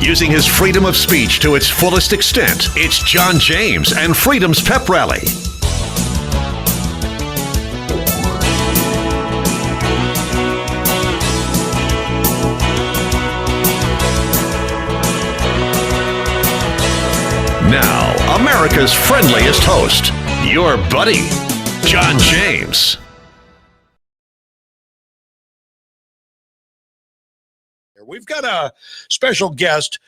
Using his freedom of speech to its fullest extent, it's John James and Freedom's Pep Rally. Now, America's friendliest host, your buddy, John James. We've got a special guest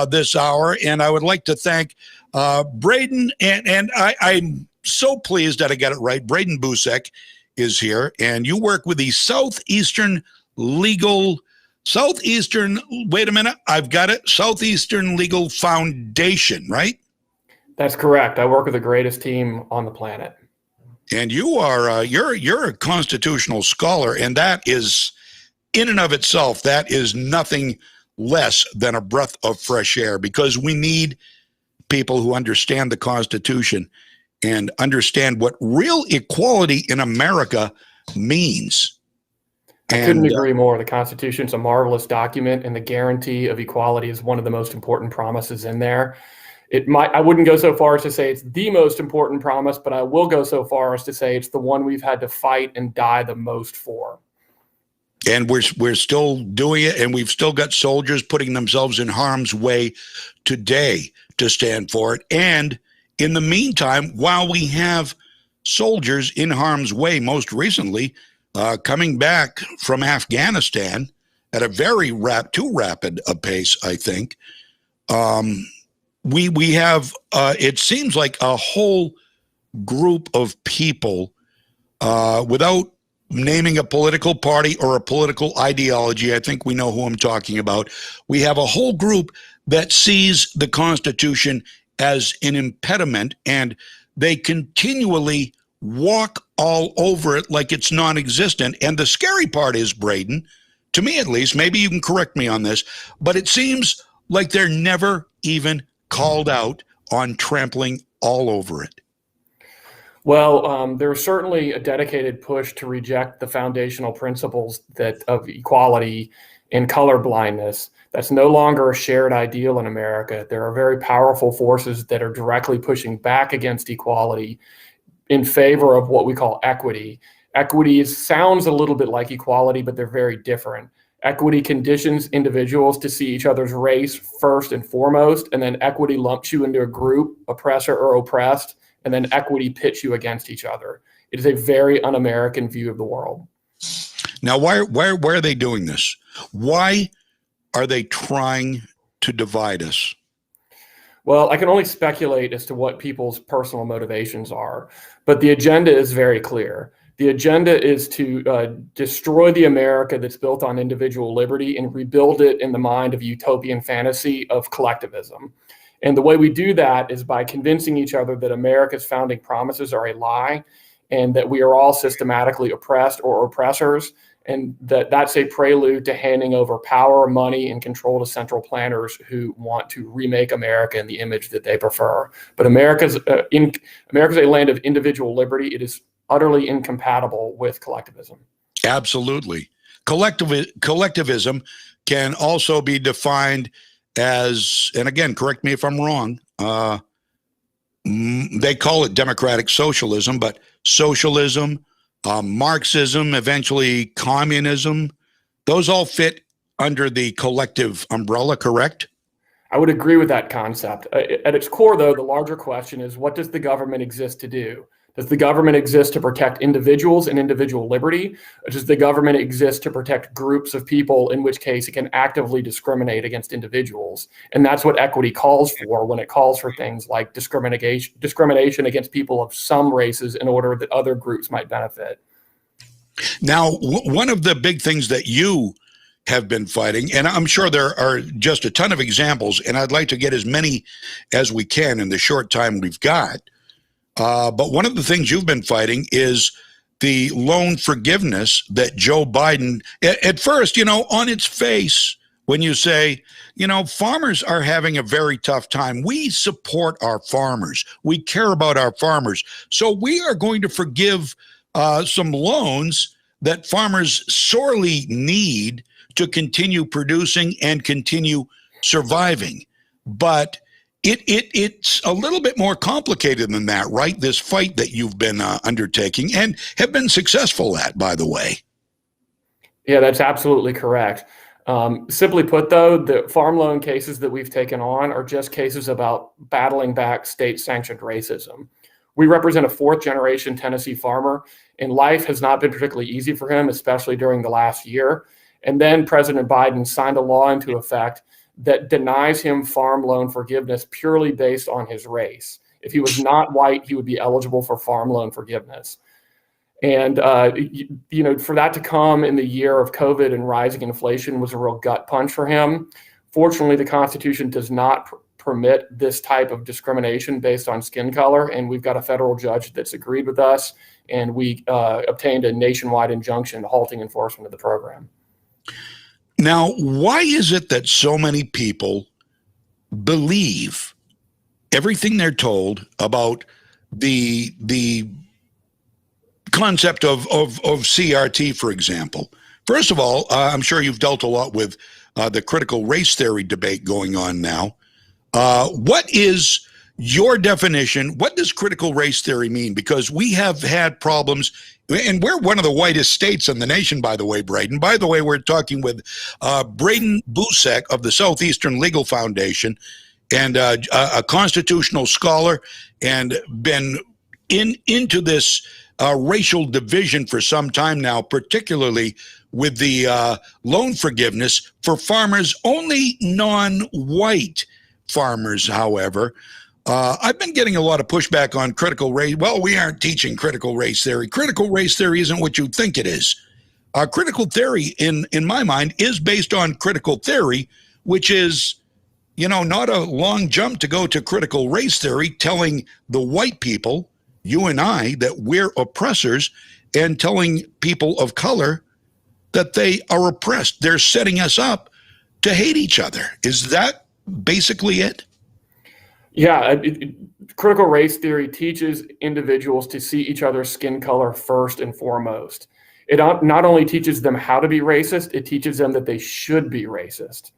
this hour, and I would like to thank Braden, and I'm so pleased that I got it right. Braden Boucek is here, and you work with the Southeastern, wait a minute, I've got it, Southeastern Legal Foundation, right? That's correct. I work with the greatest team on the planet. And you are, you're a constitutional scholar, and that is, in and of itself, that is nothing less than a breath of fresh air, because we need people who understand the Constitution and understand what real equality in America means. I couldn't agree more. The Constitution is a marvelous document, and the guarantee of equality is one of the most important promises in there. I wouldn't go so far as to say it's the most important promise, but I will go so far as to say it's the one we've had to fight and die the most for. And we're still doing it, and we've still got soldiers putting themselves in harm's way today to stand for it. And in the meantime, while we have soldiers in harm's way, most recently coming back from Afghanistan at a very too rapid a pace, I think, we have, it seems like a whole group of people without naming a political party or a political ideology. I think we know who I'm talking about. We have a whole group that sees the Constitution as an impediment, and they continually walk all over it like it's non-existent. And the scary part is, Braden, to me at least, maybe you can correct me on this, but it seems like they're never even called out on trampling all over it. Well, there's certainly a dedicated push to reject the foundational principles of equality and colorblindness. That's no longer a shared ideal in America. There are very powerful forces that are directly pushing back against equality in favor of what we call equity. Equity sounds a little bit like equality, but they're very different. Equity conditions individuals to see each other's race first and foremost, and then equity lumps you into a group, oppressor or oppressed, and then equity pits you against each other. It is a very un-American view of the world. Now, why are they doing this? Why are they trying to divide us? Well, I can only speculate as to what people's personal motivations are, but the agenda is very clear. The agenda is to destroy the America that's built on individual liberty and rebuild it in the mind of utopian fantasy of collectivism. And the way we do that is by convincing each other that America's founding promises are a lie, and that we are all systematically oppressed or oppressors, and that's a prelude to handing over power, money, and control to central planners who want to remake America in the image that they prefer. But America's a land of individual liberty. It is utterly incompatible with collectivism. Absolutely. Collectivism can also be defined as, and again, correct me if I'm wrong, they call it democratic socialism, but socialism, Marxism, eventually communism, those all fit under the collective umbrella, correct? I would agree with that concept. At its core, though, the larger question is, what does the government exist to do? Does the government exist to protect individuals and individual liberty? Or does the government exist to protect groups of people, in which case it can actively discriminate against individuals? And that's what equity calls for when it calls for things like discrimination against people of some races in order that other groups might benefit. Now, one of the big things that you have been fighting, and I'm sure there are just a ton of examples, and I'd like to get as many as we can in the short time we've got. But one of the things you've been fighting is the loan forgiveness that Joe Biden, at first, you know, on its face, when you say, you know, farmers are having a very tough time. We support our farmers. We care about our farmers. So we are going to forgive some loans that farmers sorely need to continue producing and continue surviving. But it's a little bit more complicated than that, right? This fight that you've been undertaking and have been successful at, by the way. Yeah, that's absolutely correct. Simply put, though, the farm loan cases that we've taken on are just cases about battling back state-sanctioned racism. We represent a fourth-generation Tennessee farmer, and life has not been particularly easy for him, especially during the last year. And then President Biden signed a law into effect that denies him farm loan forgiveness purely based on his race. If he was not white, he would be eligible for farm loan forgiveness. And, for that to come in the year of COVID and rising inflation was a real gut punch for him. Fortunately, the Constitution does not permit this type of discrimination based on skin color. And we've got a federal judge that's agreed with us. And we obtained a nationwide injunction halting enforcement of the program. Now, why is it that so many people believe everything they're told about the concept of CRT, for example? First of all, I'm sure you've dealt a lot with the critical race theory debate going on now. What is your definition? What does critical race theory mean? Because we have had problems, and we're one of the whitest states in the nation, by the way, Braden. By the way, we're talking with Braden Boucek of the Southeastern Legal Foundation, and a constitutional scholar, and been into this racial division for some time now, particularly with the loan forgiveness for farmers, only non-white farmers, however. I've been getting a lot of pushback on critical race. Well, we aren't teaching critical race theory. Critical race theory isn't what you think it is. Critical theory, in my mind, is based on critical theory, which is, not a long jump to go to critical race theory, telling the white people, you and I, that we're oppressors, and telling people of color that they are oppressed. They're setting us up to hate each other. Is that basically it? Yeah, critical race theory teaches individuals to see each other's skin color first and foremost. It not only teaches them how to be racist, it teaches them that they should be racist.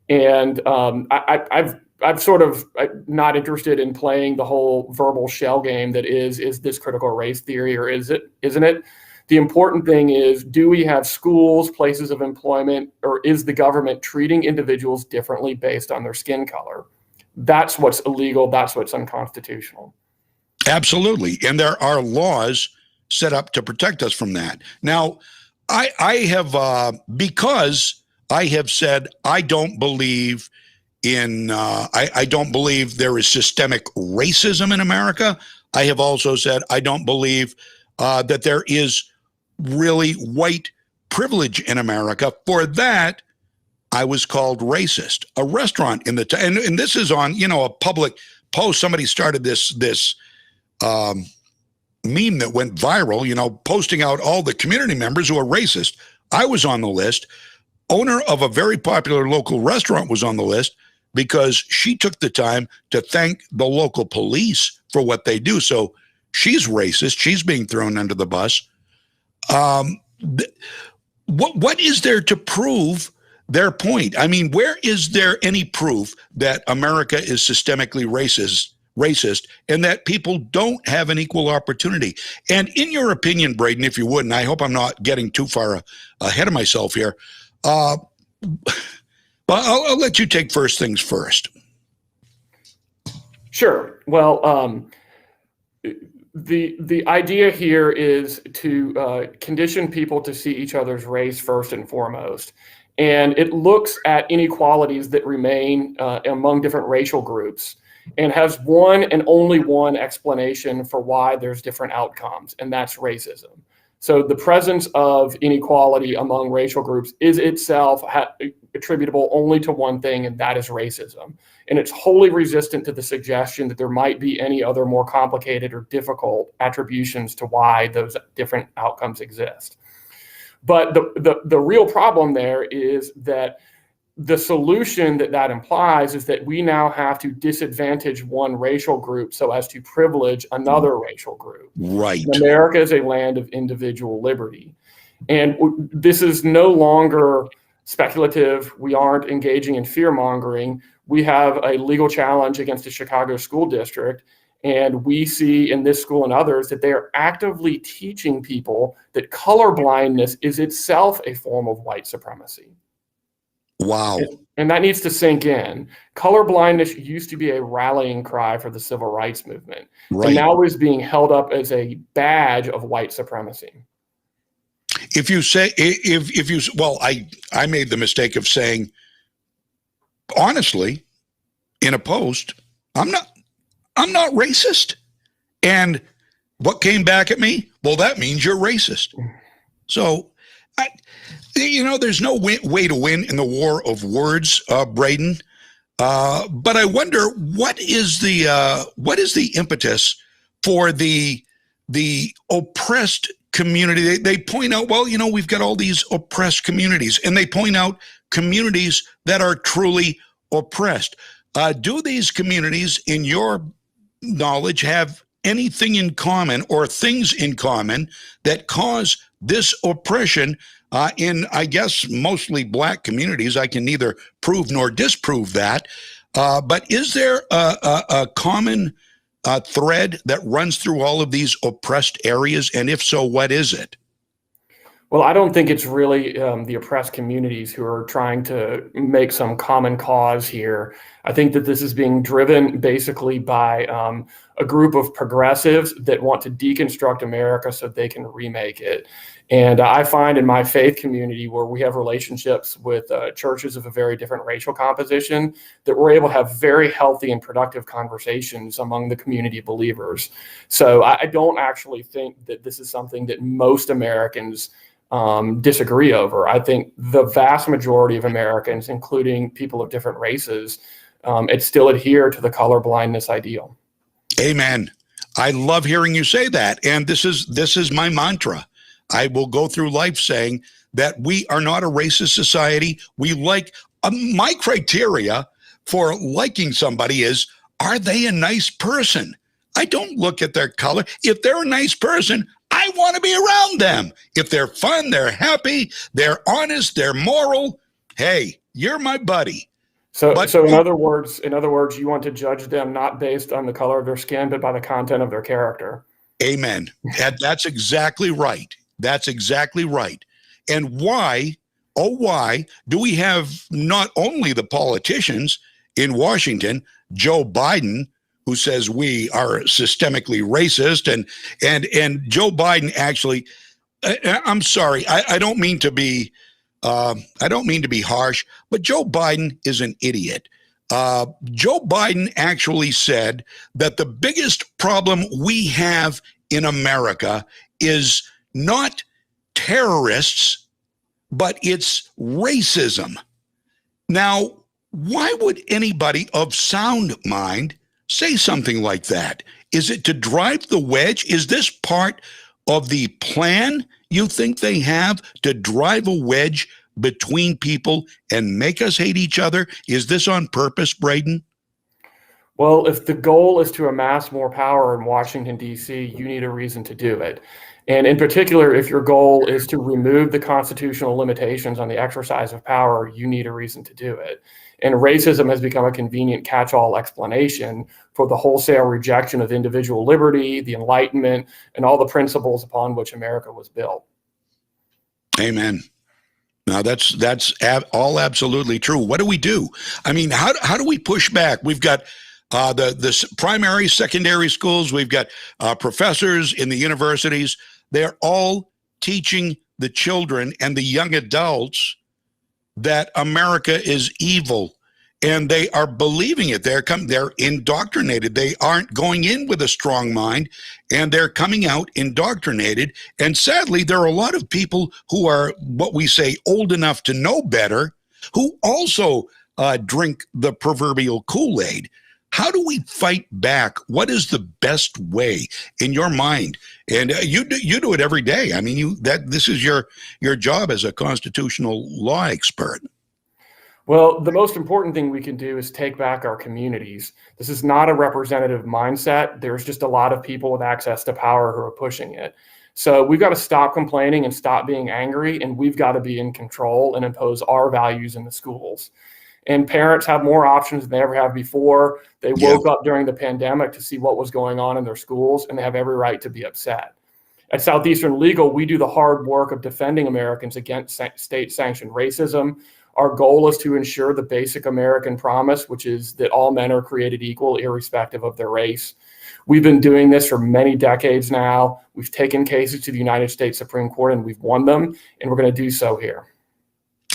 And I'm sort of not interested in playing the whole verbal shell game that is this critical race theory or isn't it? The important thing is, do we have schools, places of employment, or is the government treating individuals differently based on their skin color? That's what's illegal. That's what's unconstitutional. Absolutely. And there are laws set up to protect us from that. Now, I have, because I have said I don't believe in, I don't believe there is systemic racism in America. I have also said I don't believe that there is really white privilege in America. For that, I was called racist. A restaurant in the and this is on a public post. Somebody started this meme that went viral. Posting out all the community members who are racist. I was on the list. Owner of a very popular local restaurant was on the list because she took the time to thank the local police for what they do. So she's racist. She's being thrown under the bus. What is there to prove their point? I mean, where is there any proof that America is systemically racist and that people don't have an equal opportunity? And in your opinion, Braden, if you would, and I hope I'm not getting too far ahead of myself here, but I'll let you take first things first. Sure. Well, the idea here is to condition people to see each other's race first and foremost. And it looks at inequalities that remain among different racial groups and has one and only one explanation for why there's different outcomes, and that's racism. So the presence of inequality among racial groups is itself attributable only to one thing, and that is racism. And it's wholly resistant to the suggestion that there might be any other more complicated or difficult attributions to why those different outcomes exist. But the real problem there is that the solution that implies is that we now have to disadvantage one racial group so as to privilege another racial group. Right. America is a land of individual liberty. And this is no longer speculative. We aren't engaging in fear mongering. We have a legal challenge against the Chicago school district. And we see in this school and others that they are actively teaching people that color blindness is itself a form of white supremacy. Wow. And that needs to sink in. Color blindness used to be a rallying cry for the civil rights movement. Right. And now is being held up as a badge of white supremacy. If you say, if you, well, I made the mistake of saying, honestly, in a post, I'm not racist. And what came back at me? Well, that means you're racist. So, there's no way to win in the war of words, Braden. But I wonder what is the impetus for the oppressed community? They point out, well, we've got all these oppressed communities, and they point out communities that are truly oppressed. Do these communities, in your knowledge, have anything in common or things in common that cause this oppression in, I guess, mostly Black communities? I can neither prove nor disprove that. But is there a common thread that runs through all of these oppressed areas? And if so, what is it? Well, I don't think it's really the oppressed communities who are trying to make some common cause here. I think that this is being driven basically by a group of progressives that want to deconstruct America so they can remake it. And I find in my faith community, where we have relationships with churches of a very different racial composition, that we're able to have very healthy and productive conversations among the community of believers. So I don't actually think that this is something that most Americans disagree over. I think the vast majority of Americans, including people of different races, still adhere to the color blindness ideal. Amen. I love hearing you say that. And this is my mantra. I will go through life saying that we are not a racist society. We like, my criteria for liking somebody is, are they a nice person? I don't look at their color. If they're a nice person, I want to be around them. If they're fun, they're happy, they're honest, they're moral, hey, you're my buddy. So in other words, you want to judge them not based on the color of their skin, but by the content of their character. Amen. That's exactly right. That's exactly right. And why do we have not only the politicians in Washington, Joe Biden, who says we are systemically racist, and Joe Biden actually, I'm sorry, I don't mean to be harsh, but Joe Biden is an idiot. Joe Biden actually said that the biggest problem we have in America is not terrorists, but it's racism. Now, why would anybody of sound mind say something like that? Is it to drive the wedge? Is this part of the plan you think they have to drive a wedge between people and make us hate each other? Is this on purpose, Braden? Well, if the goal is to amass more power in Washington, D.C., you need a reason to do it. And in particular, if your goal is to remove the constitutional limitations on the exercise of power, you need a reason to do it. And racism has become a convenient catch-all explanation for the wholesale rejection of individual liberty, the Enlightenment, and all the principles upon which America was built. Amen. Now, that's all absolutely true. What do we do? I mean, how do we push back? We've got the primary, secondary schools. We've got professors in the universities. They're all teaching the children and the young adults that America is evil, and they are believing it. They're indoctrinated. They aren't going in with a strong mind, and they're coming out indoctrinated. And sadly, there are a lot of people who are what we say old enough to know better, who also drink the proverbial Kool-Aid. How do we fight back? What is the best way in your mind? And you do it every day. I mean, this is your job as a constitutional law expert. Well, the most important thing we can do is take back our communities. This is not a representative mindset. There's just a lot of people with access to power who are pushing it. So we've got to stop complaining and stop being angry, and we've got to be in control and impose our values in the schools. And parents have more options than they ever have before. They woke up during the pandemic to see what was going on in their schools, and they have every right to be upset. At Southeastern Legal, we do the hard work of defending Americans against state-sanctioned racism. Our goal is to ensure the basic American promise, which is that all men are created equal, irrespective of their race. We've been doing this for many decades now. We've taken cases to the United States Supreme Court, and we've won them, and we're going to do so here.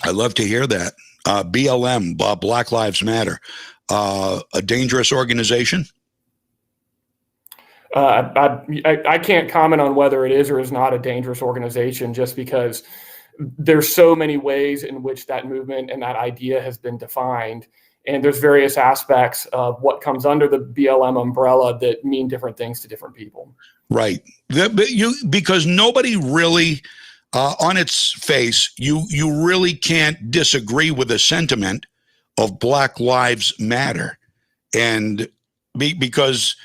I love to hear that. BLM, Black Lives Matter, a dangerous organization? I can't comment on whether it is or is not a dangerous organization, just because there's so many ways in which that movement and that idea has been defined. And there's various aspects of what comes under the BLM umbrella that mean different things to different people. Right. Because nobody really, on its face, you really can't disagree with the sentiment of Black Lives Matter. And because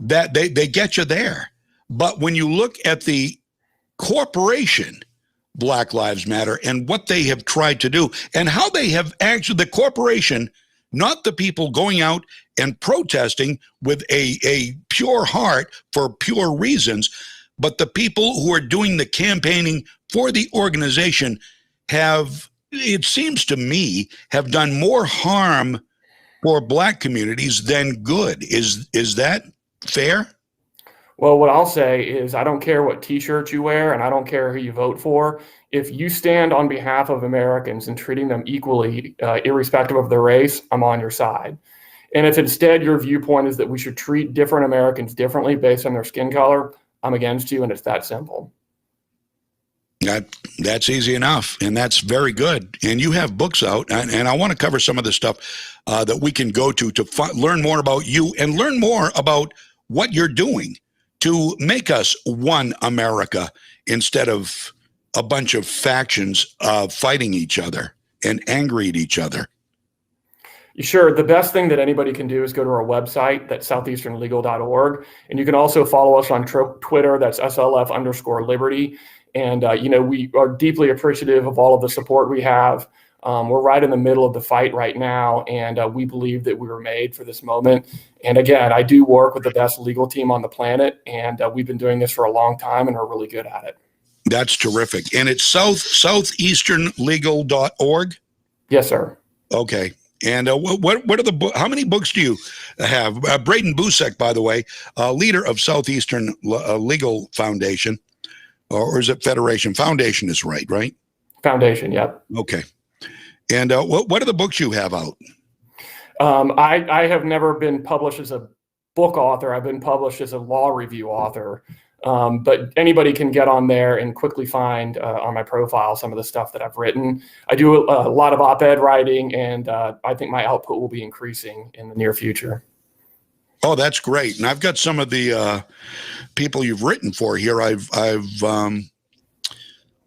that they get you there. But when you look at the corporation, Black Lives Matter, and what they have tried to do and how they have actually, the corporation, not the people going out and protesting with a pure heart for pure reasons, but the people who are doing the campaigning for the organization have, it seems to me, have done more harm for Black communities than good. Is that fair? Well, what I'll say is I don't care what T-shirt you wear, and I don't care who you vote for. If you stand on behalf of Americans and treating them equally, irrespective of their race, I'm on your side. And if instead your viewpoint is that we should treat different Americans differently based on their skin color, I'm against you, and it's that simple. That's easy enough, and that's very good. And you have books out, and I want to cover some of the stuff that we can go to learn more about you and learn more about what you're doing to make us one America instead of a bunch of factions fighting each other and angry at each other. Sure. The best thing that anybody can do is go to our website, that's southeasternlegal.org. And you can also follow us on Twitter, that's SLF_Liberty. And, we are deeply appreciative of all of the support we have. We're right in the middle of the fight right now, and we believe that we were made for this moment. And again, I do work with the best legal team on the planet, and we've been doing this for a long time and are really good at it. That's terrific. And it's southeasternlegal.org? Yes, sir. Okay. And what are how many books do you have? Braden Boucek, by the way, leader of Southeastern Legal Foundation, or is it Federation? Foundation is right? Foundation, yep. Okay. And what are the books you have out? I have never been published as a book author. I've been published as a law review author. But anybody can get on there and quickly find on my profile some of the stuff that I've written. I do a lot of op-ed writing, and I think my output will be increasing in the near future. Oh, that's great. And I've got some of the people you've written for here. I've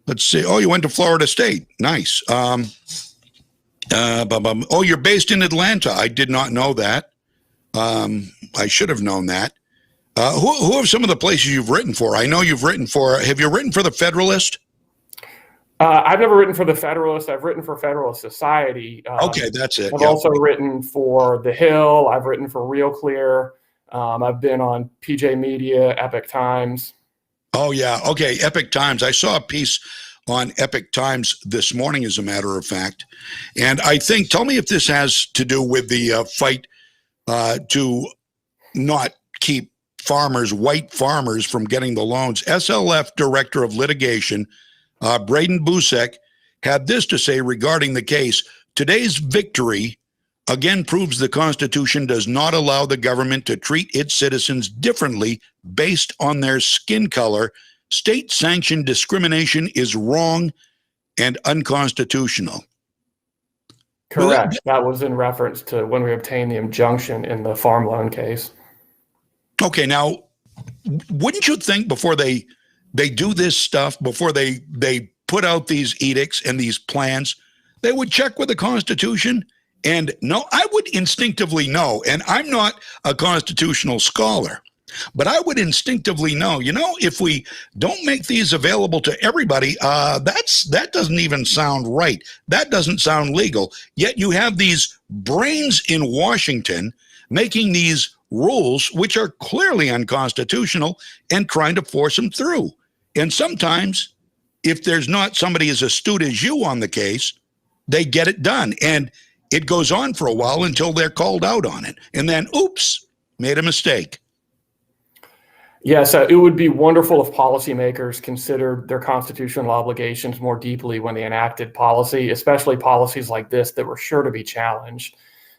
let's see. Oh, you went to Florida State. Nice. Oh, you're based in Atlanta. I did not know that. I should have known that. Who are some of the places you've written for? I know you've written for, have you written for the Federalist? I've never written for the Federalist. I've written for Federalist Society. Okay, that's it. I've also written for The Hill. I've written for Real Clear. I've been on PJ Media, Epic Times. Oh, yeah. Okay, Epic Times. I saw a piece on Epic Times this morning, as a matter of fact. And I think, tell me if this has to do with the fight to not keep white farmers from getting the loans. SLF Director of Litigation, Braden Boucek, had this to say regarding the case. Today's victory again proves the Constitution does not allow the government to treat its citizens differently based on their skin color. State-sanctioned discrimination is wrong and unconstitutional. Correct. That was in reference to when we obtained the injunction in the farm loan case. Okay, now, wouldn't you think before they do this stuff, before they put out these edicts and these plans, they would check with the Constitution? And no, I would instinctively know, and I'm not a constitutional scholar, But I would instinctively know, if we don't make these available to everybody, that doesn't even sound right. That doesn't sound legal. Yet you have these brains in Washington making these rules, which are clearly unconstitutional, and trying to force them through. And sometimes, if there's not somebody as astute as you on the case, they get it done. And it goes on for a while until they're called out on it. And then, oops, made a mistake. Yes, it would be wonderful if policymakers considered their constitutional obligations more deeply when they enacted policy, especially policies like this that were sure to be challenged.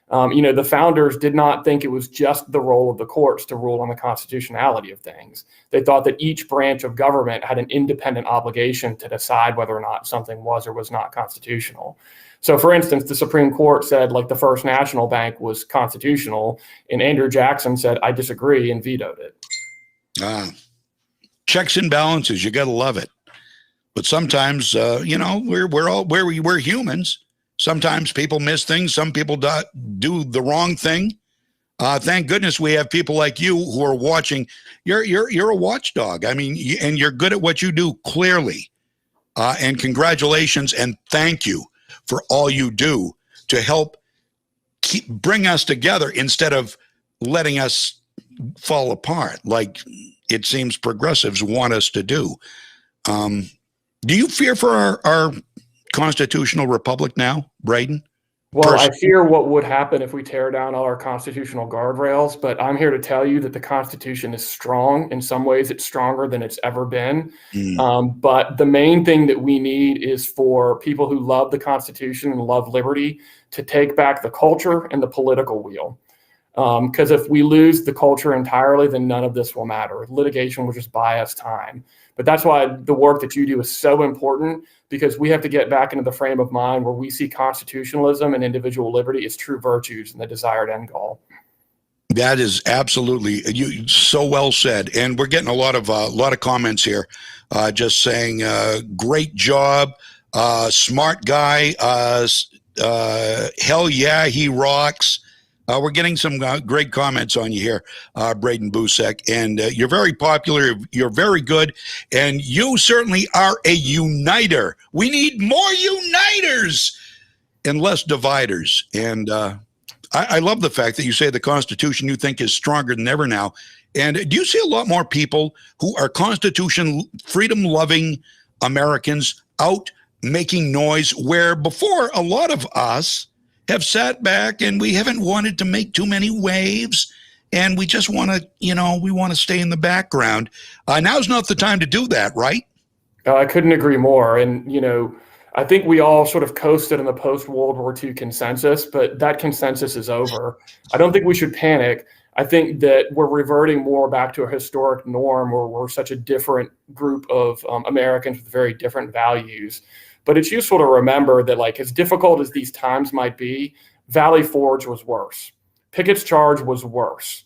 The founders did not think it was just the role of the courts to rule on the constitutionality of things. They thought that each branch of government had an independent obligation to decide whether or not something was or was not constitutional. So, for instance, the Supreme Court said, like, the First National Bank was constitutional, and Andrew Jackson said, "I disagree," and vetoed it. Checks and balances, you got to love it. But sometimes, we're humans. Sometimes people miss things. Some people do the wrong thing. Thank goodness we have people like you who are watching. You're a watchdog. I mean, and you're good at what you do, clearly. And congratulations and thank you for all you do to help bring us together instead of letting us fall apart like it seems progressives want us to do. Do you fear for our constitutional republic now, Braden? Well, I fear what would happen if we tear down all our constitutional guardrails, but I'm here to tell you that the Constitution is strong. In some ways, it's stronger than it's ever been. But the main thing that we need is for people who love the Constitution and love liberty to take back the culture and the political wheel. Because if we lose the culture entirely, then none of this will matter. Litigation will just buy us time. But that's why the work that you do is so important, because we have to get back into the frame of mind where we see constitutionalism and individual liberty as true virtues and the desired end goal. That is absolutely you so well said. And we're getting a lot of comments here, just saying, great job, smart guy, hell yeah, he rocks. We're getting some great comments on you here, Braden Boucek, and you're very popular. You're very good, and you certainly are a uniter. We need more uniters and less dividers. And I love the fact that you say the Constitution you think is stronger than ever now. And do you see a lot more people who are Constitution freedom-loving Americans out making noise, where before a lot of us have sat back and we haven't wanted to make too many waves, and we just want to, we want to stay in the background. Now's not the time to do that, right? I couldn't agree more. And, I think we all sort of coasted in the post-World War II consensus, but that consensus is over. I don't think we should panic. I think that we're reverting more back to a historic norm where we're such a different group of Americans with very different values. But it's useful to remember that, like, as difficult as these times might be, Valley Forge was worse. Pickett's charge was worse.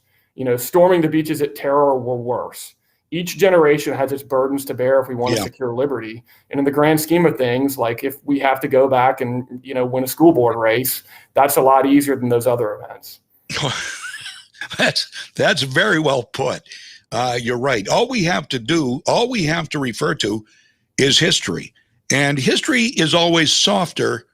Storming the beaches at Terror were worse. Each generation has its burdens to bear if we want to secure liberty. And in the grand scheme of things, like, if we have to go back and, win a school board race, that's a lot easier than those other events. That's very well put. You're right. All we have to refer to is history. And history is always softer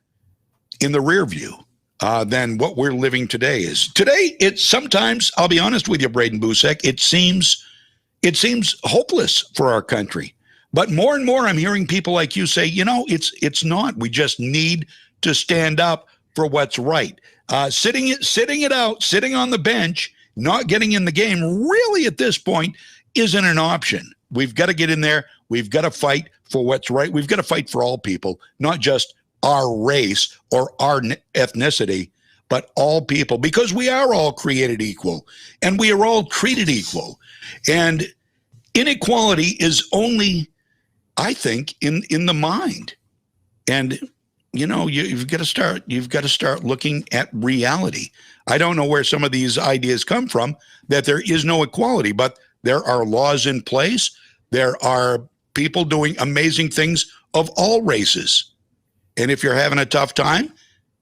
in the rear view than what we're living today is. Today, it's sometimes, I'll be honest with you, Braden Boucek, it seems hopeless for our country. But more and more, I'm hearing people like you say, it's not. We just need to stand up for what's right. Sitting it out, sitting on the bench, not getting in the game, really at this point isn't an option. We've got to get in there. We've got to fight for what's right. We've got to fight for all people, not just our race or our ethnicity, but all people, because we are all created equal and we are all treated equal. And inequality is only, I think, in the mind. And you've got to start looking at reality. I don't know where some of these ideas come from, that there is no equality, but there are laws in place. There are people doing amazing things of all races. And if you're having a tough time,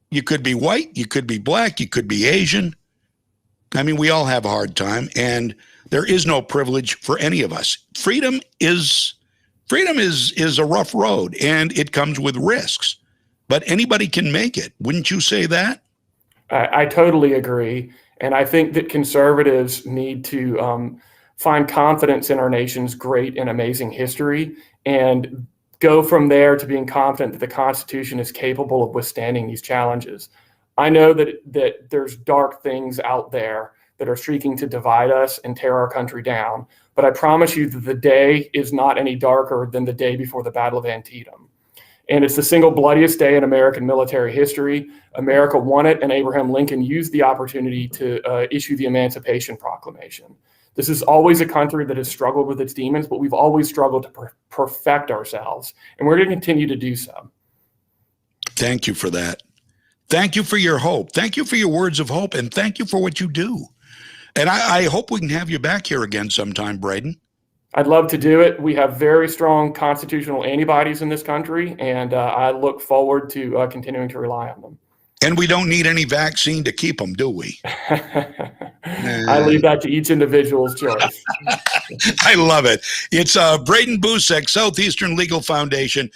you could be white, you could be black, you could be Asian. I mean, we all have a hard time. And There is no privilege for any of us. Freedom is a rough road, and it comes with risks, but anybody can make it. Wouldn't you say that? I totally agree. And I think that conservatives need to find confidence in our nation's great and amazing history and go from there to being confident that the Constitution is capable of withstanding these challenges. I know that there's dark things out there that are seeking to divide us and tear our country down, but I promise you that the day is not any darker than the day before the Battle of Antietam. And it's the single bloodiest day in American military history. America won it, and Abraham Lincoln used the opportunity to issue the Emancipation Proclamation. This is always a country that has struggled with its demons, but we've always struggled to perfect ourselves, and we're going to continue to do so. Thank you for that. Thank you for your hope. Thank you for your words of hope, and thank you for what you do. And I hope we can have you back here again sometime, Braden. I'd love to do it. We have very strong constitutional antibodies in this country, and I look forward to continuing to rely on them. And we don't need any vaccine to keep them, do we? I leave that to each individual's choice. I love it. It's Braden Boucek, Southeastern Legal Foundation.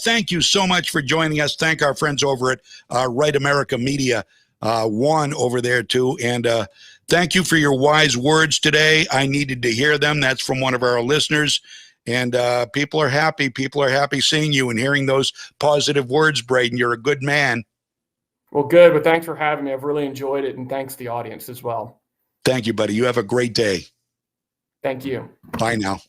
Thank you so much for joining us. Thank our friends over at Right America Media One over there too. And thank you for your wise words today. I needed to hear them. That's from one of our listeners. And people are happy. People are happy seeing you and hearing those positive words, Braden. You're a good man. Well, good. But thanks for having me. I've really enjoyed it. And thanks to the audience as well. Thank you, buddy. You have a great day. Thank you. Bye now.